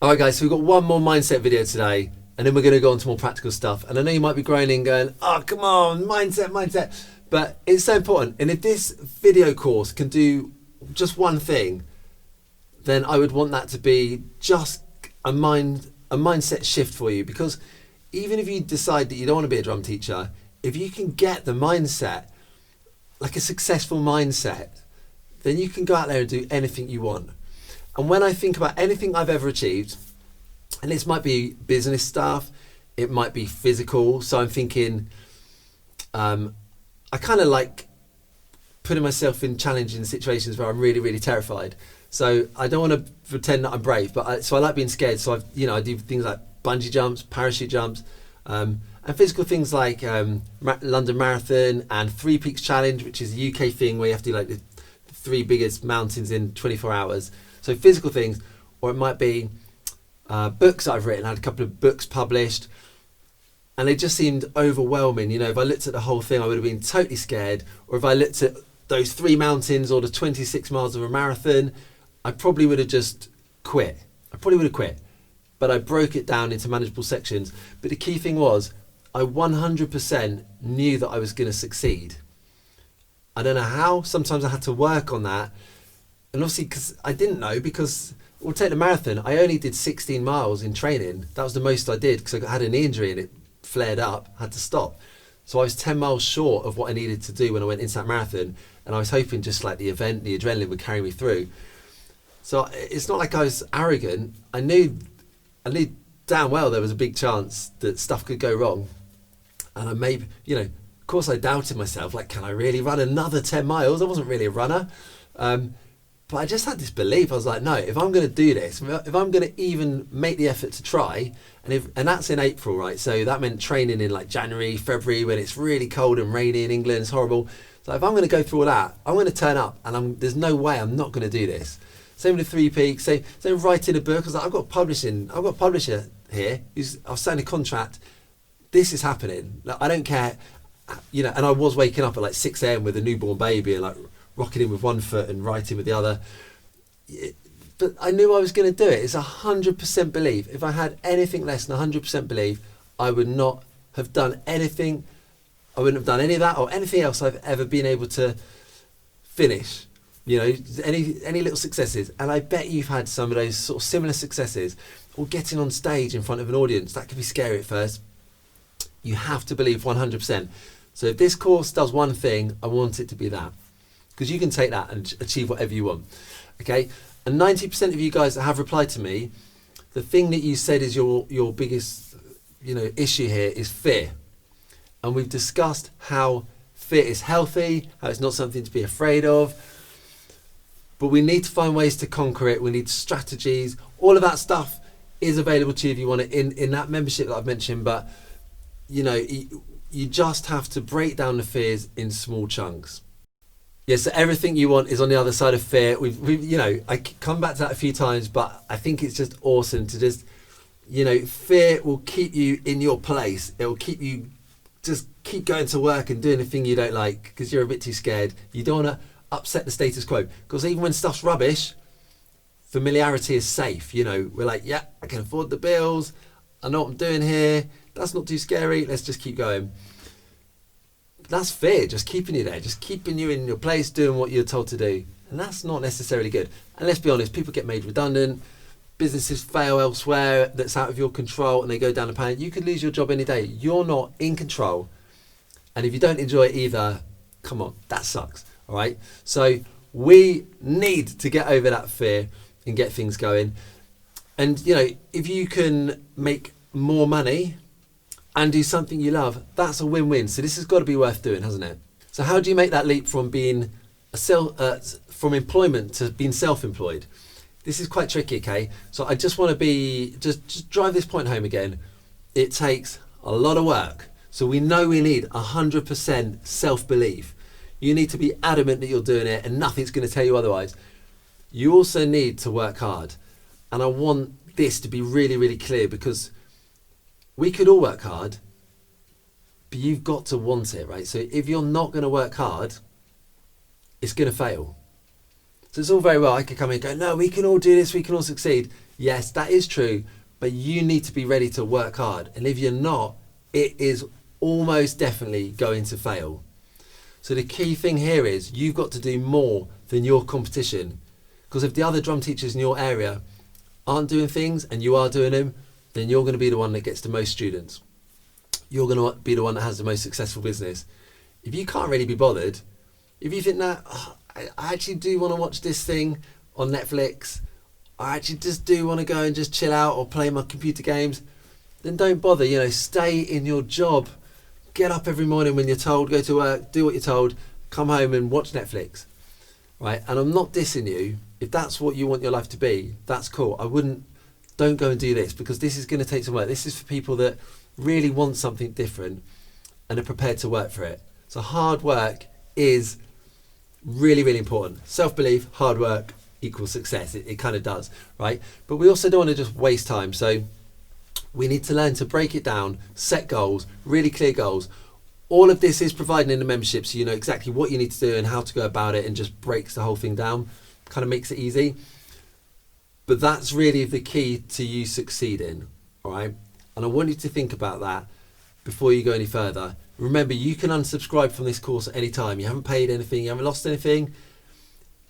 All right, guys, so we've got one more mindset video today, and then we're going to go on to more practical stuff. And I know you might be groaning, going, oh, come on, mindset. But it's so important. And if this video course can do just one thing, then I would want that to be just a mindset shift for you. Because even if you decide that you don't want to be a drum teacher, if you can get the mindset, like a successful mindset, then you can go out there and do anything you want. And when I think about anything I've ever achieved, and this might be business stuff, it might be physical. So I'm thinking, I kind of like putting myself in challenging situations where I'm really, really terrified. So I don't want to pretend that I'm brave, but I like being scared. So I do things like bungee jumps, parachute jumps, and physical things like London Marathon and Three Peaks Challenge, which is a UK thing where you have to do like the 3 biggest mountains in 24 hours. So physical things, or it might be books that I've written. I had a couple of books published, and they just seemed overwhelming. You know, if I looked at the whole thing, I would have been totally scared. Or if I looked at those 3 mountains or the 26 miles of a marathon, I probably would have just quit. But I broke it down into manageable sections. But the key thing was, I 100% knew that I was going to succeed. I don't know how. Sometimes I had to work on that. And obviously, because I didn't know, because we'll take the marathon, I only did 16 miles in training. That was the most I did because I had a knee injury and it flared up, had to stop. So I was 10 miles short of what I needed to do when I went into that marathon. And I was hoping just like the event, the adrenaline would carry me through. So it's not like I was arrogant. I knew damn well there was a big chance that stuff could go wrong. And I maybe, of course I doubted myself, like, can I really run another 10 miles? I wasn't really a runner. But I just had this belief. I was like, no, if I'm going to do this, if I'm going to even make the effort to try, and that's in April, right? So that meant training in like January, February, when it's really cold and rainy in England, it's horrible. So if I'm going to go through all that, I'm going to turn up, and there's no way I'm not going to do this. Same with the 3 Peaks. Same writing a book. I was like, I've got a publisher here. I've signed a contract. This is happening. Like, I don't care, and I was waking up at like 6 a.m. with a newborn baby and like rocking in with one foot and writing with the other. But I knew I was going to do it. It's 100% belief. If I had anything less than 100% belief, I would not have done anything. I wouldn't have done any of that or anything else I've ever been able to finish. Any little successes. And I bet you've had some of those sort of similar successes, or getting on stage in front of an audience. That can be scary at first. You have to believe 100%. So if this course does one thing, I want it to be that. Because you can take that and achieve whatever you want. Okay? And 90% of you guys that have replied to me, the thing that you said is your biggest issue here is fear. And we've discussed how fear is healthy, how it's not something to be afraid of. But we need to find ways to conquer it. We need strategies. All of that stuff is available to you if you want it in that membership that I've mentioned. But, you just have to break down the fears in small chunks. Yeah, so everything you want is on the other side of fear. I come back to that a few times, but I think it's just awesome to just, fear will keep you in your place. It will keep you, just keep going to work and doing the thing you don't like because you're a bit too scared. You don't want to upset the status quo, because even when stuff's rubbish, familiarity is safe. We're like, yeah, I can afford the bills. I know what I'm doing here. That's not too scary. Let's just keep going. That's fear, just keeping you there, just keeping you in your place, doing what you're told to do. And that's not necessarily good. And let's be honest, people get made redundant, businesses fail elsewhere that's out of your control, and they go down the pan. You could lose your job any day. You're not in control. And if you don't enjoy it either, come on, that sucks. All right. So we need to get over that fear and get things going. And, if you can make more money and do something you love, that's a win-win. So this has got to be worth doing, hasn't it? So how do you make that leap from being from employment to being self-employed? This is quite tricky, okay? So I just want to just drive this point home again. It takes a lot of work. So we know we need 100% self-belief. You need to be adamant that you're doing it and nothing's going to tell you otherwise. You also need to work hard. And I want this to be really, really clear, because we could all work hard, but you've got to want it, right? So if you're not going to work hard, it's going to fail. So it's all very well. I could come in and go, no, we can all do this. We can all succeed. Yes, that is true, but you need to be ready to work hard. And if you're not, it is almost definitely going to fail. So the key thing here is you've got to do more than your competition. Because if the other drum teachers in your area aren't doing things and you are doing them, then you're going to be the one that gets the most students. You're going to be the one that has the most successful business. If you can't really be bothered, if you think that, oh, I actually do want to watch this thing on Netflix, I actually just do want to go and just chill out or play my computer games, then don't bother. You know, stay in your job. Get up every morning when you're told, go to work, do what you're told, come home and watch Netflix, right? And I'm not dissing you. If that's what you want your life to be, that's cool. Don't go and do this, because this is going to take some work. This is for people that really want something different and are prepared to work for it. So hard work is really, really important. Self-belief, hard work equals success. It kind of does, right? But we also don't want to just waste time. So we need to learn to break it down, set goals, really clear goals. All of this is provided in the membership, so you know exactly what you need to do and how to go about it, and just breaks the whole thing down, kind of makes it easy. But that's really the key to you succeeding, all right? And I want you to think about that before you go any further. Remember, you can unsubscribe from this course at any time. You haven't paid anything, you haven't lost anything,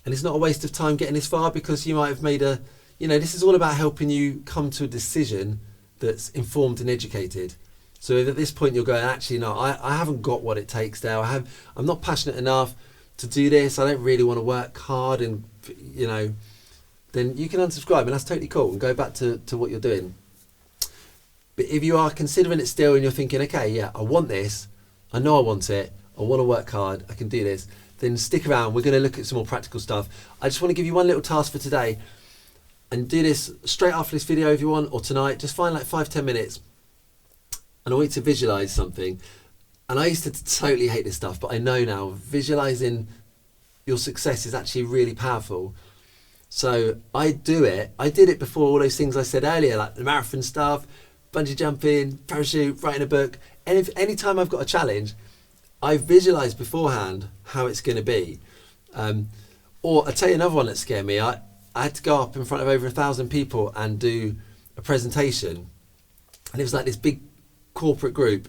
and it's not a waste of time getting this far, because you might have made this is all about helping you come to a decision that's informed and educated. So if at this point you're going, actually, no, I haven't got what it takes there. I'm not passionate enough to do this. I don't really want to work hard, and then you can unsubscribe, and that's totally cool, and go back to what you're doing. But if you are considering it still and you're thinking, okay, yeah, I want this, I know I want it, I want to work hard, I can do this, then stick around. We're going to look at some more practical stuff. I just want to give you one little task for today, and do this straight after this video if you want, or tonight. Just find like 5-10 minutes, and I want you to visualize something. And I used to totally hate this stuff, but I know now visualizing your success is actually really powerful. So I did it before all those things I said earlier, like the marathon stuff, bungee jumping, parachute, writing a book. And if any time I've got a challenge, I visualize beforehand how it's going to be. Or I'll tell you another one that scared me. I had to go up in front of over 1,000 people and do a presentation. And it was like this big corporate group.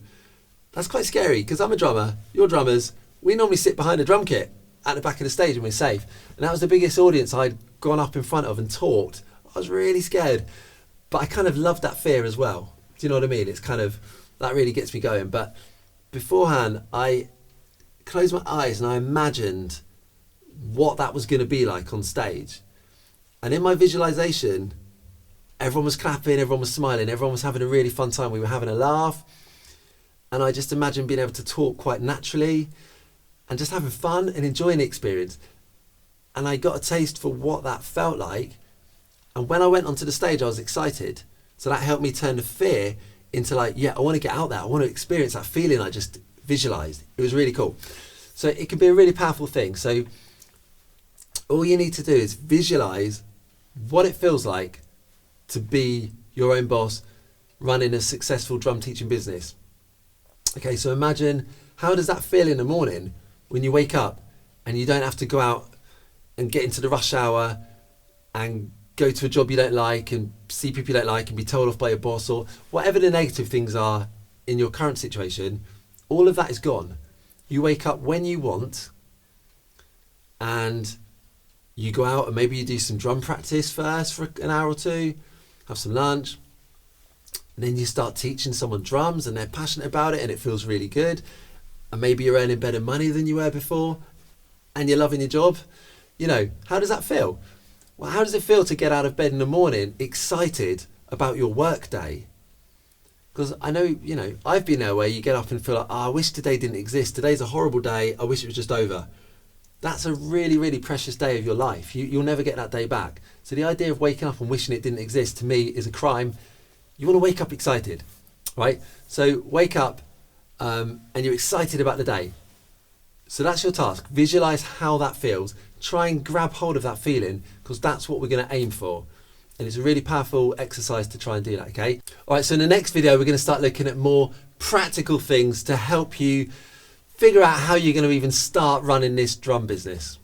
That's quite scary, because I'm a drummer, you're drummers. We normally sit behind a drum kit at the back of the stage and we're safe. And that was the biggest audience I'd gone up in front of and talked. I was really scared, but I kind of loved that fear as well. Do you know what I mean? It's kind of, that really gets me going. But beforehand, I closed my eyes and I imagined what that was going to be like on stage. And in my visualization, everyone was clapping, everyone was smiling, everyone was having a really fun time. We were having a laugh. And I just imagined being able to talk quite naturally and just having fun and enjoying the experience. And I got a taste for what that felt like. And when I went onto the stage, I was excited. So that helped me turn the fear into like, yeah, I want to get out there. I want to experience that feeling I just visualized. It was really cool. So it can be a really powerful thing. So all you need to do is visualize what it feels like to be your own boss, running a successful drum teaching business. Okay, so imagine, how does that feel in the morning when you wake up and you don't have to go out and get into the rush hour and go to a job you don't like and see people you don't like and be told off by your boss, or whatever the negative things are in your current situation? All of that is gone. You wake up when you want and you go out and maybe you do some drum practice first for an hour or two, have some lunch, and then you start teaching someone drums and they're passionate about it and it feels really good. And maybe you're earning better money than you were before and you're loving your job. You know, how does that feel? Well, how does it feel to get out of bed in the morning excited about your work day? Because I know, I've been there where you get up and feel like, I wish today didn't exist. Today's a horrible day. I wish it was just over. That's a really, really precious day of your life. You'll never get that day back. So the idea of waking up and wishing it didn't exist, to me, is a crime. You want to wake up excited, right? So wake up and you're excited about the day. So that's your task. Visualize how that feels. Try and grab hold of that feeling, because that's what we're going to aim for. And it's a really powerful exercise to try and do that, okay? All right, so in the next video, we're going to start looking at more practical things to help you figure out how you're going to even start running this drum business.